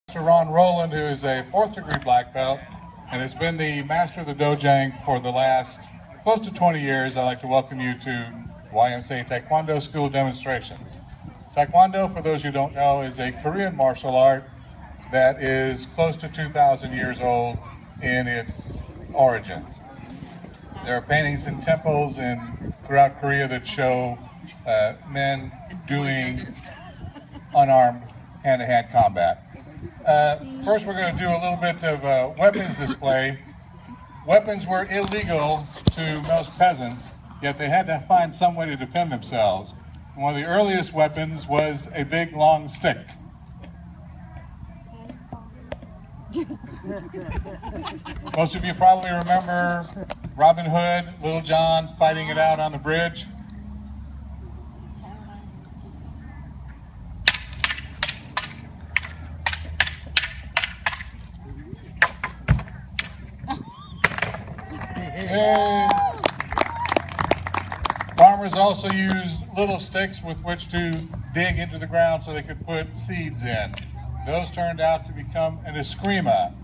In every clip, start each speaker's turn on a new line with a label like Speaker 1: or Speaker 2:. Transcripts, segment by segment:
Speaker 1: Mr. Ron Rowland, who is a 4th degree black belt and has been the master of the dojang for the last close to 20 years. I'd like to welcome you to YMCA Taekwondo School demonstration. Taekwondo, for those who don't know, is a Korean martial art that is close to 2,000 years old in its origins. There are paintings in temples and throughout Korea that show men doing unarmed hand-to-hand combat. First, we're going to do a little bit of weapons display. Weapons were illegal to most peasants, yet they had to find some way to defend themselves. And one of the earliest weapons was a big, long stick. Most of you probably remember Robin Hood, Little John fighting it out on the bridge. Hey. Farmers also used little sticks with which to dig into the ground so they could put seeds in. Those turned out to become an eskrima.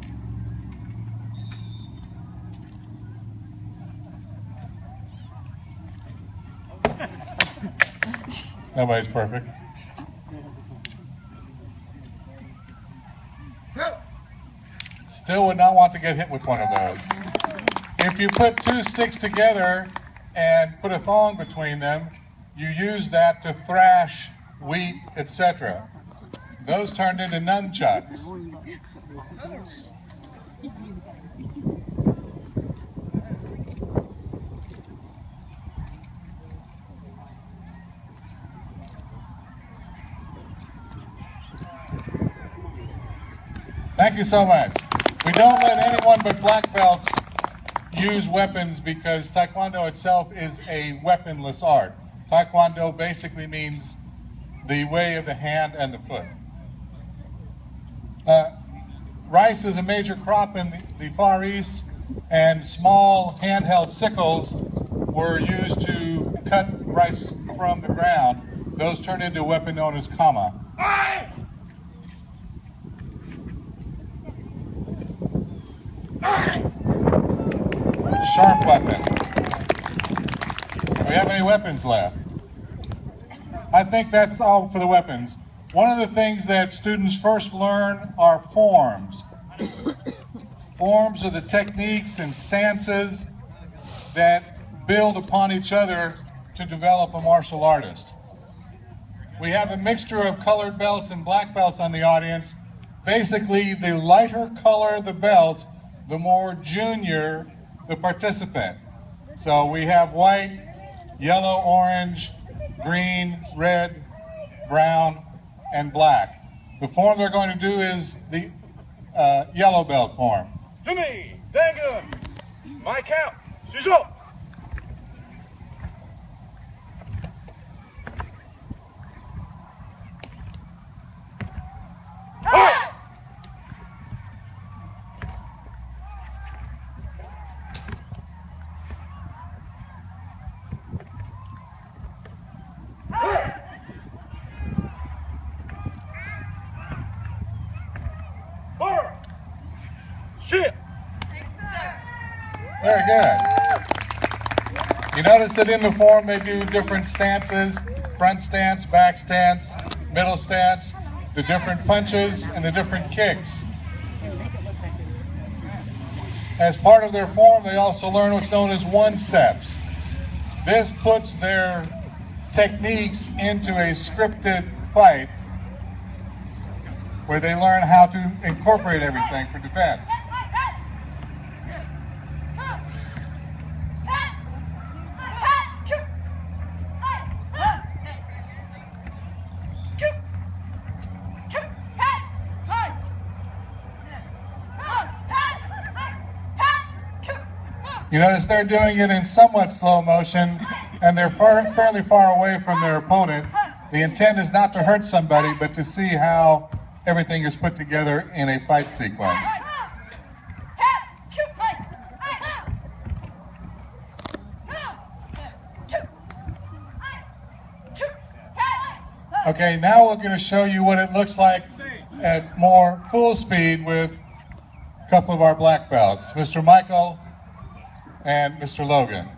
Speaker 1: Nobody's perfect. Still would not want to get hit with one of those. If you put two sticks together and put a thong between them, you use that to thrash wheat, etc. Those turned into nunchucks. Thank you so much. We don't let anyone but black belts use weapons because Taekwondo itself is a weaponless art. Taekwondo basically means the way of the hand and the foot. Rice is a major crop in the Far East, and small handheld sickles were used to cut rice from the ground. Those turned into a weapon known as kama. Sharp weapon. Do we have any weapons left? I think that's all for the weapons. One of the things that students first learn are forms. Forms are the techniques and stances that build upon each other to develop a martial artist. We have a mixture of colored belts and black belts on the audience. Basically, the lighter color the belt, the more junior the participant. So we have white, yellow, orange, green, red, brown, and black. The form they're going to do is the yellow belt form.
Speaker 2: Jimmy, Dangun, my count, Shizo.
Speaker 1: Very good. You notice that in the form they do different stances, front stance, back stance, middle stance, the different punches and the different kicks. As part of their form, they also learn what's known as one-steps. This puts their techniques into a scripted fight where they learn how to incorporate everything for defense. You notice they're doing it in somewhat slow motion, and they're fairly far away from their opponent. The intent is not to hurt somebody, but to see how everything is put together in a fight sequence. Okay, now we're going to show you what it looks like at more full speed with a couple of our black belts, Mr. Michael and Mr. Logan.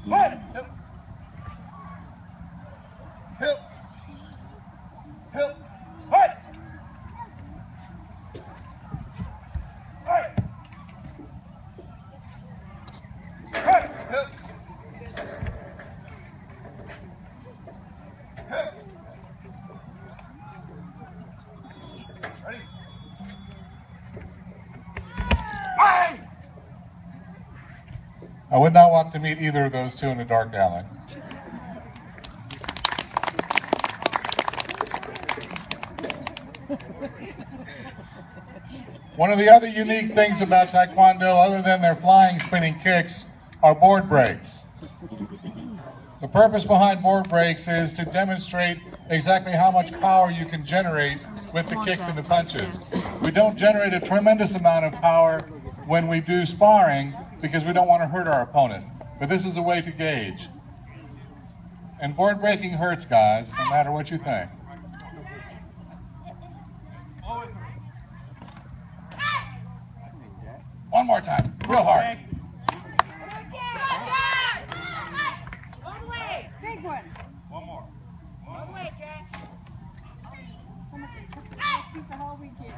Speaker 2: Fight!
Speaker 3: Hip. Hip.
Speaker 2: Fight! Fight! Fight!
Speaker 3: Hip. Hip.
Speaker 2: Ready? Fight!
Speaker 1: I would not want to meet either of those two in a dark alley. One of the other unique things about Taekwondo, other than their flying spinning kicks, are board breaks. The purpose behind board breaks is to demonstrate exactly how much power you can generate with the kicks and the punches. We don't generate a tremendous amount of power when we do sparring because we don't want to hurt our opponent. But this is a way to gauge. And board breaking hurts, guys, no matter what you think. One more time, real hard.
Speaker 4: All the way. Big one.
Speaker 2: One more.
Speaker 4: All the way, Jack. Piece of whole weekend.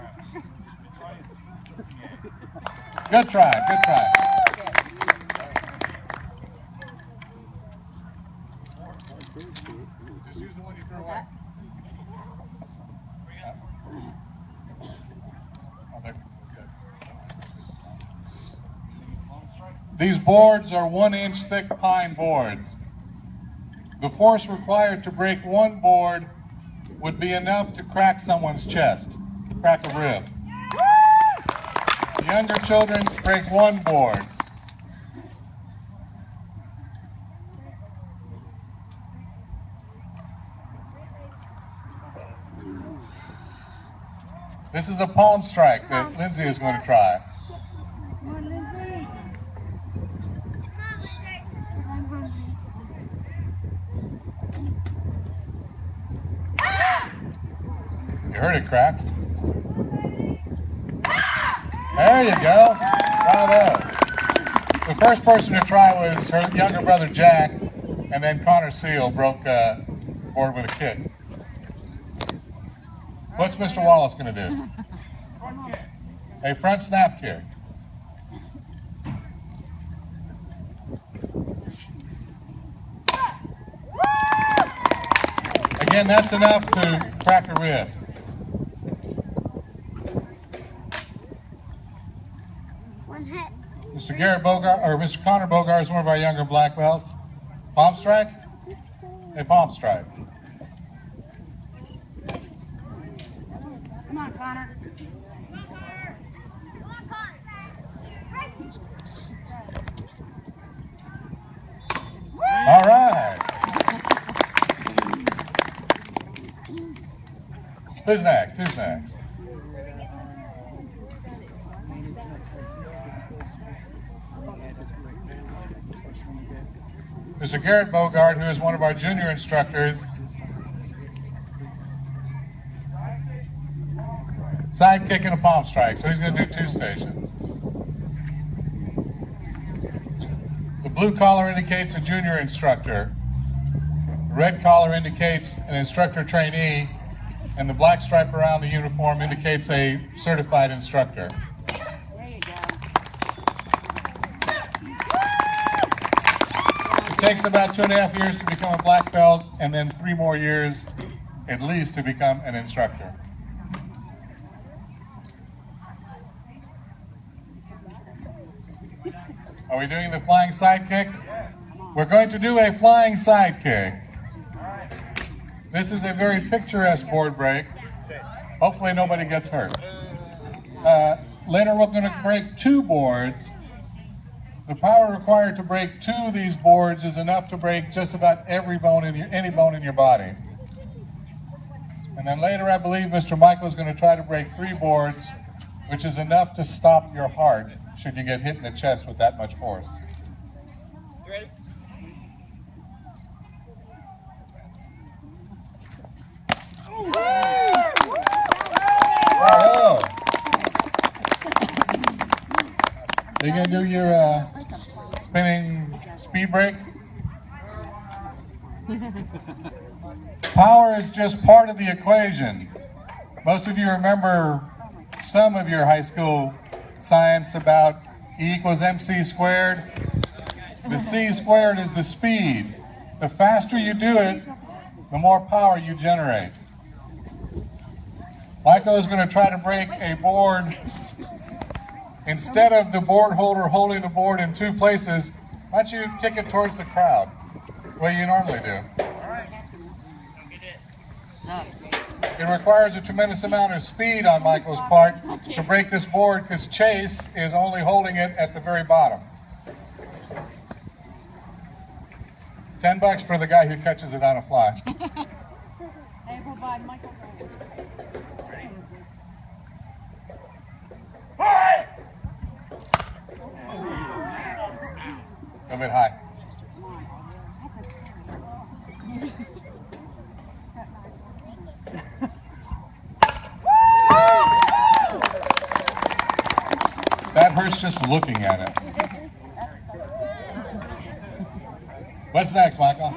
Speaker 1: Good try, good try. Just use the one you threw away. These boards are 1-inch thick pine boards. The force required to break one board would be enough to crack someone's chest, crack a rib. Younger children break one board. This is a palm strike that Lindsay is going to try.
Speaker 4: Come on, Lindsay. I'm hungry.
Speaker 1: You heard it crack. There you go. Bravo. The first person to try was her younger brother Jack, and then Connor Seal broke the board with a kick. What's Mr. Wallace going to do?
Speaker 2: Front kick.
Speaker 1: A front snap kick. Again, that's enough to crack a rib.
Speaker 4: One hit.
Speaker 1: Mr. Garrett Bogart, or Mr. Connor Bogart is one of our younger black belts. Palm strike? A palm strike.
Speaker 4: Come on, Connor.
Speaker 1: All right. Who's next? Who's next? Mr. Garrett Bogart, who is one of our junior instructors. Side kick and a palm strike, so he's going to do 2 stations. The blue collar indicates a junior instructor. The red collar indicates an instructor trainee, and the black stripe around the uniform indicates a certified instructor.
Speaker 4: There you go.
Speaker 1: It takes about 2.5 years to become a black belt, and then 3 more years at least to become an instructor. Are we doing the flying side kick? We're going to do a flying side kick. This is a very picturesque board break. Hopefully nobody gets hurt. Later we're going to break 2 boards. The power required to break 2 of these boards is enough to break just about every bone in any bone in your body. And then later I believe Mr. Michael is going to try to break 3 boards, which is enough to stop your heart should you get hit in the chest with that much force.
Speaker 2: You ready?
Speaker 1: Bravo. You gonna do your spinning speed break? Power is just part of the equation. Most of you remember some of your high school science about E equals MC squared. The C squared is the speed. The faster you do it, the more power you generate. Michael is going to try to break a board. Instead of the board holder holding the board in two places, why don't you kick it towards the crowd, the way you normally do. It requires a tremendous amount of speed on Michael's part to break this board because Chase is only holding it at the very bottom. $10 for the guy who catches it on a fly.
Speaker 4: Hey, we'll buy Michael.
Speaker 2: Hey!
Speaker 1: A bit high. That hurts just looking at it. What's next, Michael?